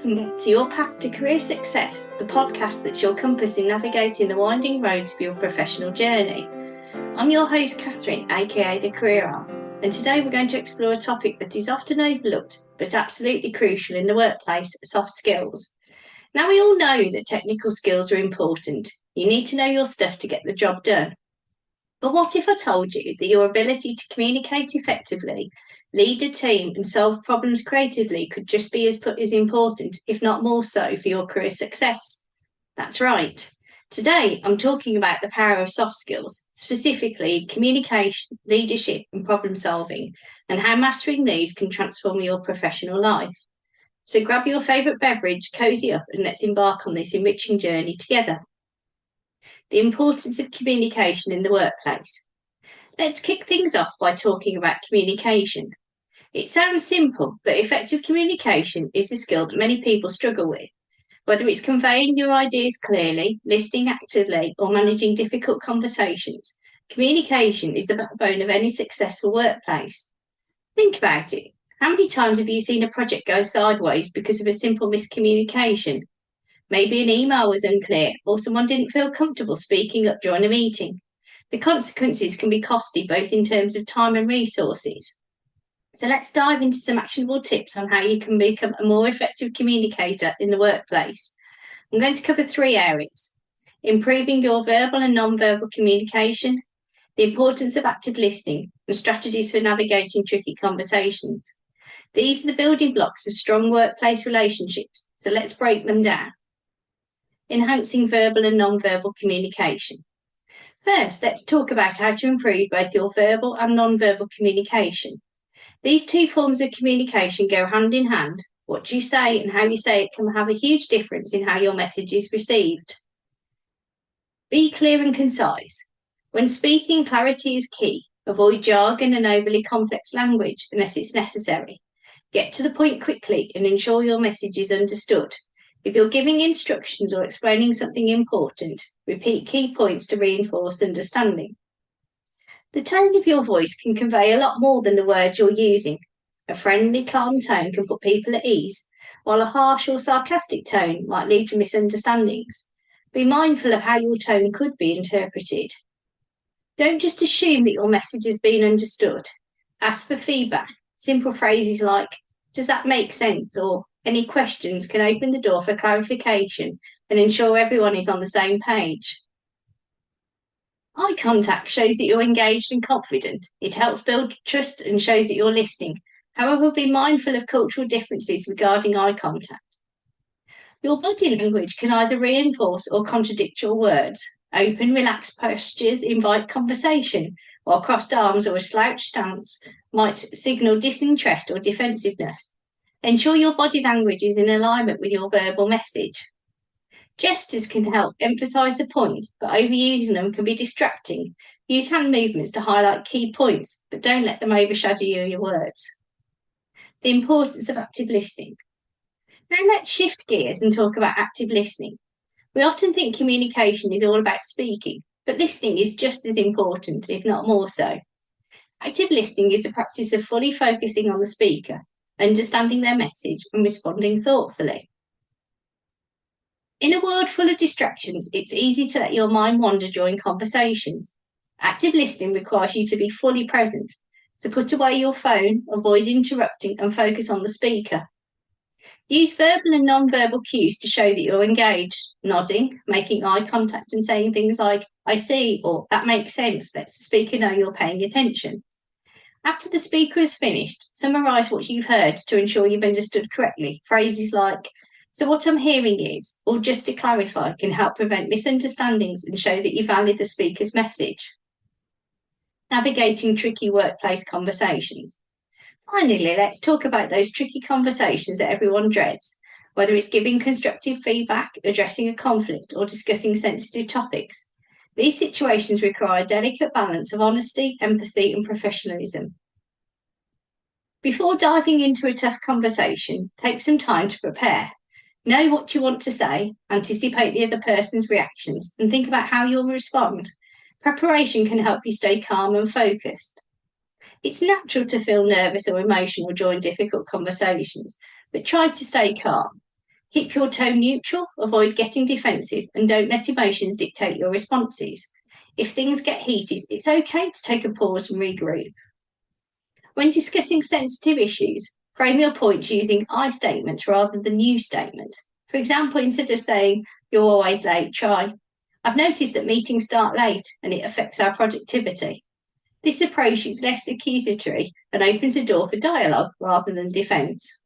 welcome back to Your Path to Career Success, the podcast that's your compass in navigating the winding roads of your professional journey. I'm your host, Catherine, aka The Career Arm, and today we're going to explore a topic that is often overlooked but absolutely crucial in the workplace: soft skills. Now, we all know that technical skills are important. You need to know your stuff to get the job done. But what if I told you that your ability to communicate effectively, lead a team, and solve problems creatively could just be as important, if not more so, for your career success? That's right. Today, I'm talking about the power of soft skills, specifically communication, leadership, and problem solving, and how mastering these can transform your professional life. So grab your favourite beverage, cozy up, and let's embark on this enriching journey together. The importance of communication in the workplace. Let's kick things off by talking about communication. It sounds simple, but effective communication is a skill that many people struggle with. Whether it's conveying your ideas clearly, listening actively, or managing difficult conversations, communication is the backbone of any successful workplace. Think about it. How many times have you seen a project go sideways because of a simple miscommunication? Maybe an email was unclear, or someone didn't feel comfortable speaking up during a meeting. The consequences can be costly both in terms of time and resources. So let's dive into some actionable tips on how you can become a more effective communicator in the workplace. I'm going to cover 3 areas: improving your verbal and non-verbal communication, the importance of active listening, and strategies for navigating tricky conversations. These are the building blocks of strong workplace relationships, so let's break them down. Enhancing verbal and non-verbal communication. First, let's talk about how to improve both your verbal and non-verbal communication. These 2 forms of communication go hand in hand. What you say and how you say it can have a huge difference in how your message is received. Be clear and concise. When speaking, clarity is key. Avoid jargon and overly complex language unless it's necessary. Get to the point quickly and ensure your message is understood. If you're giving instructions or explaining something important, repeat key points to reinforce understanding. The tone of your voice can convey a lot more than the words you're using. A friendly, calm tone can put people at ease, while a harsh or sarcastic tone might lead to misunderstandings. Be mindful of how your tone could be interpreted. Don't just assume that your message has been understood. Ask for feedback. Simple phrases like, "Does that make sense?" or "Any questions?" can open the door for clarification and ensure everyone is on the same page. Eye contact shows that you're engaged and confident. It helps build trust and shows that you're listening. However, be mindful of cultural differences regarding eye contact. Your body language can either reinforce or contradict your words. Open, relaxed postures invite conversation, while crossed arms or a slouched stance might signal disinterest or defensiveness. Ensure your body language is in alignment with your verbal message. Gestures can help emphasize the point, but overusing them can be distracting. Use hand movements to highlight key points, but don't let them overshadow your words. The importance of active listening. Now let's shift gears and talk about active listening. We often think communication is all about speaking, but listening is just as important, if not more so. Active listening is the practice of fully focusing on the speaker, understanding their message, and responding thoughtfully. In a world full of distractions, it's easy to let your mind wander during conversations. Active listening requires you to be fully present, so put away your phone, avoid interrupting, and focus on the speaker. Use verbal and non-verbal cues to show that you're engaged, nodding, making eye contact, and saying things like, "I see," or "That makes sense," lets the speaker know you're paying attention. After the speaker has finished, summarise what you've heard to ensure you've understood correctly. Phrases like, "So what I'm hearing is," or "just to clarify," can help prevent misunderstandings and show that you value the speaker's message. Navigating tricky workplace conversations. Finally, let's talk about those tricky conversations that everyone dreads, whether it's giving constructive feedback, addressing a conflict, or discussing sensitive topics. These situations require a delicate balance of honesty, empathy, and professionalism. Before diving into a tough conversation, take some time to prepare. Know what you want to say, anticipate the other person's reactions, and think about how you'll respond. Preparation can help you stay calm and focused. It's natural to feel nervous or emotional during difficult conversations, but try to stay calm. Keep your tone neutral, avoid getting defensive, and don't let emotions dictate your responses. If things get heated, it's okay to take a pause and regroup. When discussing sensitive issues, frame your points using I statements rather than you statements. For example, instead of saying, "You're always late," try, "I've noticed that meetings start late and it affects our productivity." This approach is less accusatory and opens the door for dialogue rather than defence.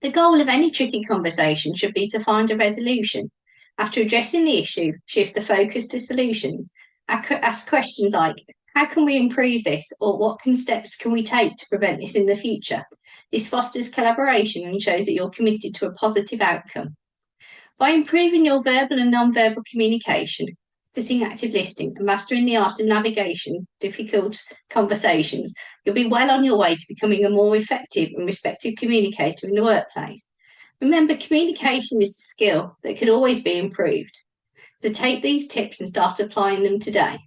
The goal of any tricky conversation should be to find a resolution. After addressing the issue, shift the focus to solutions. Ask questions like, how can we improve this? Or what steps can we take to prevent this in the future? This fosters collaboration and shows that you're committed to a positive outcome. By improving your verbal and non-verbal communication, practicing active listening, and mastering the art of navigation difficult conversations, you'll be well on your way to becoming a more effective and respectful communicator in the workplace. Remember, communication is a skill that can always be improved. So take these tips and start applying them today.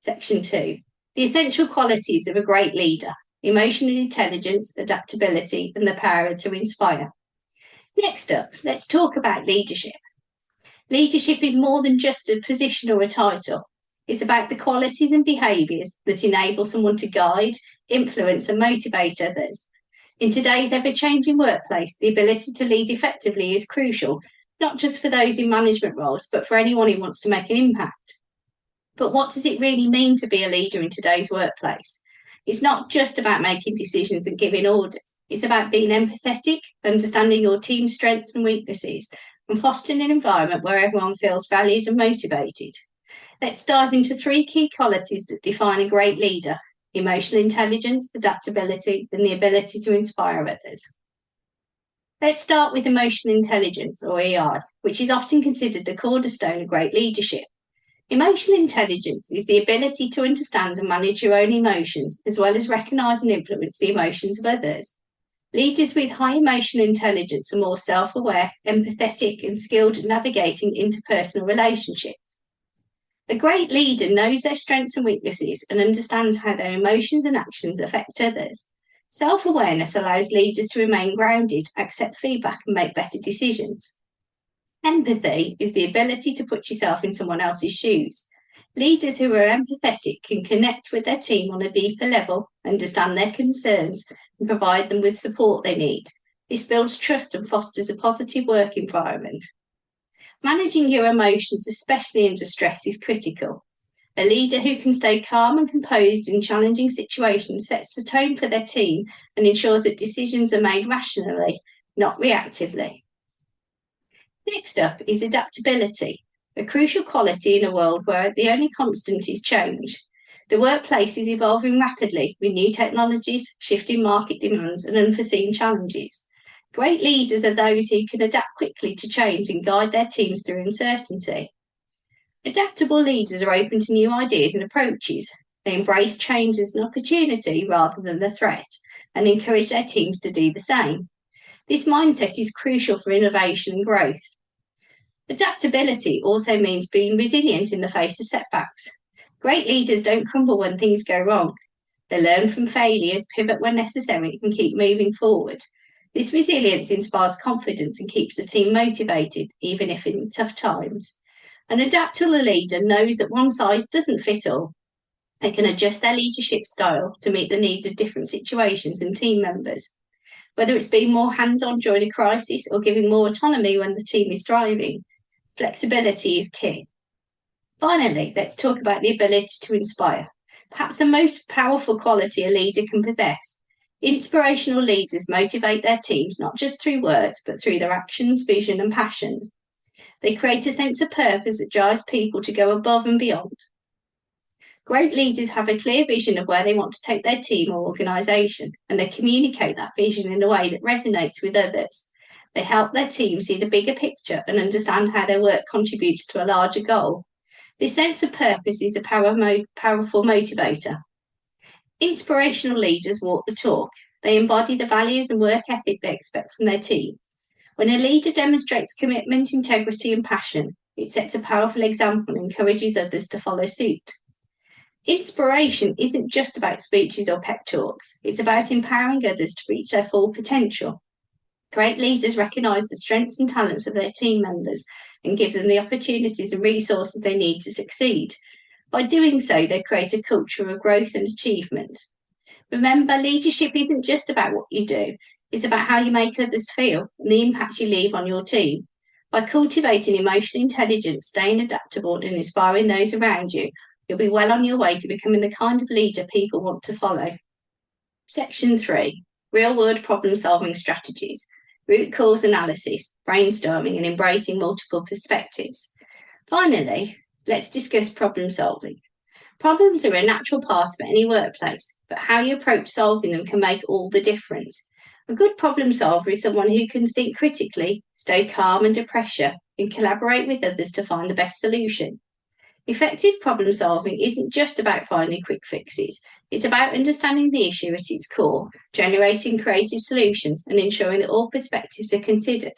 Section 2. The essential qualities of a great leader: emotional intelligence, adaptability, and the power to inspire. Next up, let's talk about leadership. Leadership is more than just a position or a title. It's about the qualities and behaviours that enable someone to guide, influence, and motivate others. In today's ever-changing workplace, the ability to lead effectively is crucial, not just for those in management roles, but for anyone who wants to make an impact. But what does it really mean to be a leader in today's workplace? It's not just about making decisions and giving orders. It's about being empathetic, understanding your team's strengths and weaknesses, and fostering an environment where everyone feels valued and motivated. Let's dive into 3 key qualities that define a great leader: emotional intelligence, adaptability, and the ability to inspire others. Let's start with emotional intelligence, or EI, which is often considered the cornerstone of great leadership. Emotional intelligence is the ability to understand and manage your own emotions, as well as recognise and influence the emotions of others. Leaders with high emotional intelligence are more self-aware, empathetic, and skilled at navigating interpersonal relationships. A great leader knows their strengths and weaknesses and understands how their emotions and actions affect others. Self-awareness allows leaders to remain grounded, accept feedback, and make better decisions. Empathy is the ability to put yourself in someone else's shoes. Leaders who are empathetic can connect with their team on a deeper level, understand their concerns, and provide them with support they need. This builds trust and fosters a positive work environment. Managing your emotions, especially under stress, is critical. A leader who can stay calm and composed in challenging situations sets the tone for their team and ensures that decisions are made rationally, not reactively. Next up is adaptability, a crucial quality in a world where the only constant is change. The workplace is evolving rapidly with new technologies, shifting market demands, and unforeseen challenges. Great leaders are those who can adapt quickly to change and guide their teams through uncertainty. Adaptable leaders are open to new ideas and approaches. They embrace change as an opportunity rather than the threat, and encourage their teams to do the same. This mindset is crucial for innovation and growth. Adaptability also means being resilient in the face of setbacks. Great leaders don't crumble when things go wrong. They learn from failures, pivot when necessary, and keep moving forward. This resilience inspires confidence and keeps the team motivated, even if in tough times. An adaptable leader knows that one size doesn't fit all. They can adjust their leadership style to meet the needs of different situations and team members. Whether it's being more hands-on during a crisis or giving more autonomy when the team is thriving, flexibility is key. Finally, let's talk about the ability to inspire, perhaps the most powerful quality a leader can possess. Inspirational leaders motivate their teams not just through words, but through their actions, vision, and passions. They create a sense of purpose that drives people to go above and beyond. Great leaders have a clear vision of where they want to take their team or organisation, and they communicate that vision in a way that resonates with others. They help their team see the bigger picture and understand how their work contributes to a larger goal. This sense of purpose is a powerful motivator. Inspirational leaders walk the talk. They embody the values and work ethic they expect from their team. When a leader demonstrates commitment, integrity, and passion, it sets a powerful example and encourages others to follow suit. Inspiration isn't just about speeches or pep talks. It's about empowering others to reach their full potential. Great leaders recognise the strengths and talents of their team members and give them the opportunities and resources they need to succeed. By doing so, they create a culture of growth and achievement. Remember, leadership isn't just about what you do, it's about how you make others feel and the impact you leave on your team. By cultivating emotional intelligence, staying adaptable, and inspiring those around you, you'll be well on your way to becoming the kind of leader people want to follow. Section 3, real-world problem-solving strategies, root cause analysis, brainstorming, and embracing multiple perspectives. Finally, let's discuss problem-solving. Problems are a natural part of any workplace, but how you approach solving them can make all the difference. A good problem solver is someone who can think critically, stay calm under pressure, and collaborate with others to find the best solution. Effective problem solving isn't just about finding quick fixes, it's about understanding the issue at its core, generating creative solutions, and ensuring that all perspectives are considered.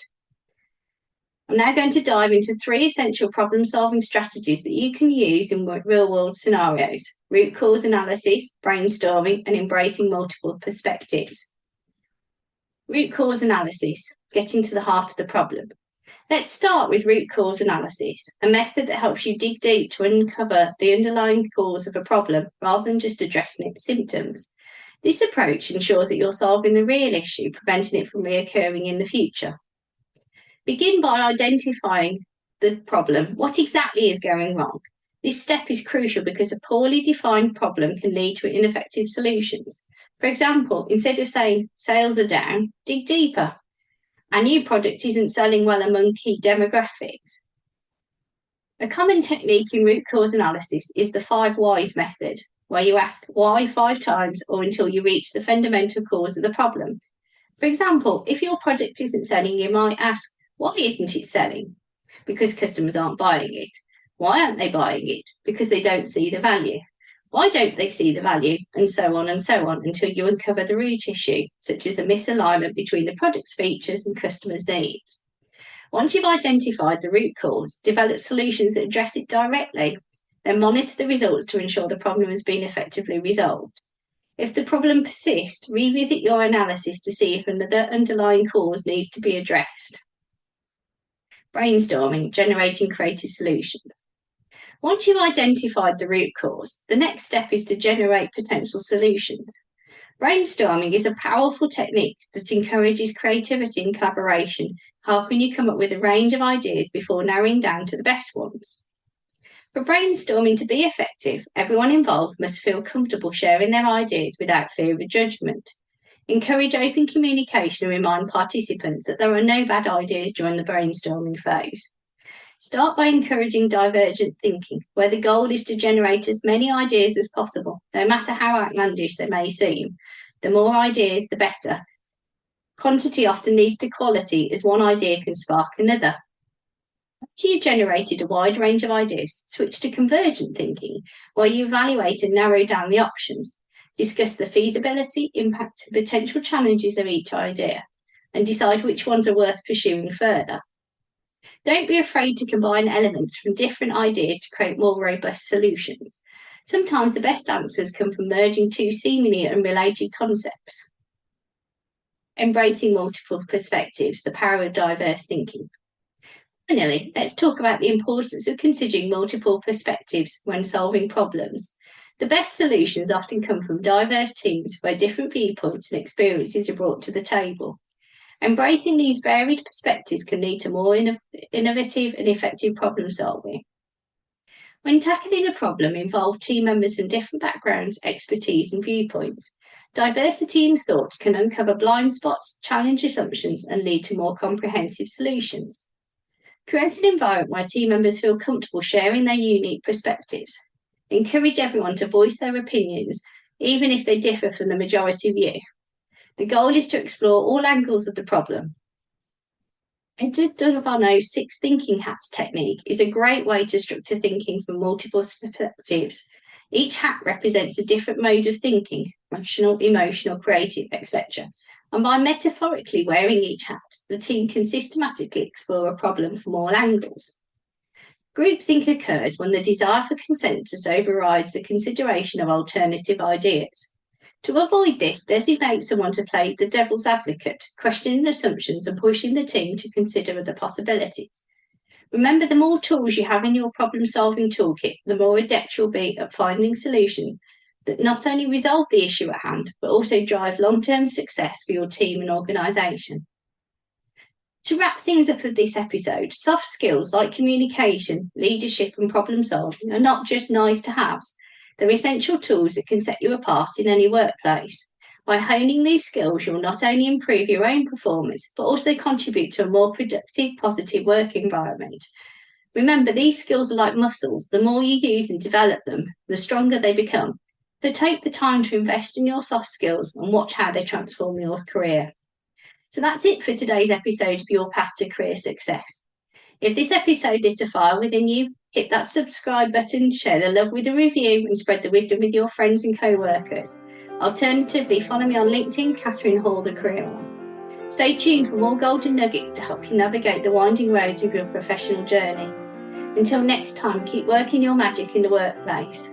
I'm now going to dive into 3 essential problem-solving strategies that you can use in real-world scenarios: root cause analysis, brainstorming, and embracing multiple perspectives. Root cause analysis, getting to the heart of the problem. Let's start with root cause analysis, a method that helps you dig deep to uncover the underlying cause of a problem rather than just addressing its symptoms. This approach ensures that you're solving the real issue, preventing it from reoccurring in the future. Begin by identifying the problem. What exactly is going wrong? This step is crucial because a poorly defined problem can lead to ineffective solutions. For example, instead of saying sales are down, dig deeper. Our new product isn't selling well among key demographics. A common technique in root cause analysis is the 5 whys method, where you ask why 5 times or until you reach the fundamental cause of the problem. For example, if your product isn't selling, you might ask, why isn't it selling? Because customers aren't buying it. Why aren't they buying it? Because they don't see the value. Why don't they see the value? And so on until you uncover the root issue, such as a misalignment between the product's features and customers' needs. Once you've identified the root cause, develop solutions that address it directly, then monitor the results to ensure the problem has been effectively resolved. If the problem persists, revisit your analysis to see if another underlying cause needs to be addressed. Brainstorming, generating creative solutions. Once you've identified the root cause, the next step is to generate potential solutions. Brainstorming is a powerful technique that encourages creativity and collaboration, helping you come up with a range of ideas before narrowing down to the best ones. For brainstorming to be effective, everyone involved must feel comfortable sharing their ideas without fear of judgment. Encourage open communication and remind participants that there are no bad ideas during the brainstorming phase. Start by encouraging divergent thinking, where the goal is to generate as many ideas as possible, no matter how outlandish they may seem. The more ideas, the better. Quantity often leads to quality, as one idea can spark another. After you've generated a wide range of ideas, switch to convergent thinking, where you evaluate and narrow down the options. Discuss the feasibility, impact, and potential challenges of each idea, and decide which ones are worth pursuing further. Don't be afraid to combine elements from different ideas to create more robust solutions. Sometimes the best answers come from merging 2 seemingly unrelated concepts. Embracing multiple perspectives, the power of diverse thinking. Finally, let's talk about the importance of considering multiple perspectives when solving problems. The best solutions often come from diverse teams where different viewpoints and experiences are brought to the table. Embracing these varied perspectives can lead to more innovative and effective problem solving. When tackling a problem involving team members from different backgrounds, expertise, and viewpoints, diversity in thought can uncover blind spots, challenge assumptions, and lead to more comprehensive solutions. Create an environment where team members feel comfortable sharing their unique perspectives. Encourage everyone to voice their opinions, even if they differ from the majority view. The goal is to explore all angles of the problem. Edward Donovanno's 6 thinking hats technique is a great way to structure thinking from multiple perspectives. Each hat represents a different mode of thinking: rational, emotional, creative, etc. And by metaphorically wearing each hat, the team can systematically explore a problem from all angles. Groupthink occurs when the desire for consensus overrides the consideration of alternative ideas. To avoid this, designate someone to play the devil's advocate, questioning assumptions and pushing the team to consider other possibilities. Remember, the more tools you have in your problem-solving toolkit, the more adept you'll be at finding solutions that not only resolve the issue at hand, but also drive long-term success for your team and organisation. To wrap things up with this episode, soft skills like communication, leadership and problem solving are not just nice to haves. They're essential tools that can set you apart in any workplace. By honing these skills, you'll not only improve your own performance, but also contribute to a more productive, positive work environment. Remember, these skills are like muscles. The more you use and develop them, the stronger they become. So take the time to invest in your soft skills and watch how they transform your career. So that's it for today's episode of Your Path to Career Success. If this episode lit a fire within you, hit that subscribe button, share the love with a review and spread the wisdom with your friends and co-workers. Alternatively, follow me on LinkedIn, Catherine Hall, the Career One. Stay tuned for more golden nuggets to help you navigate the winding roads of your professional journey. Until next time, keep working your magic in the workplace.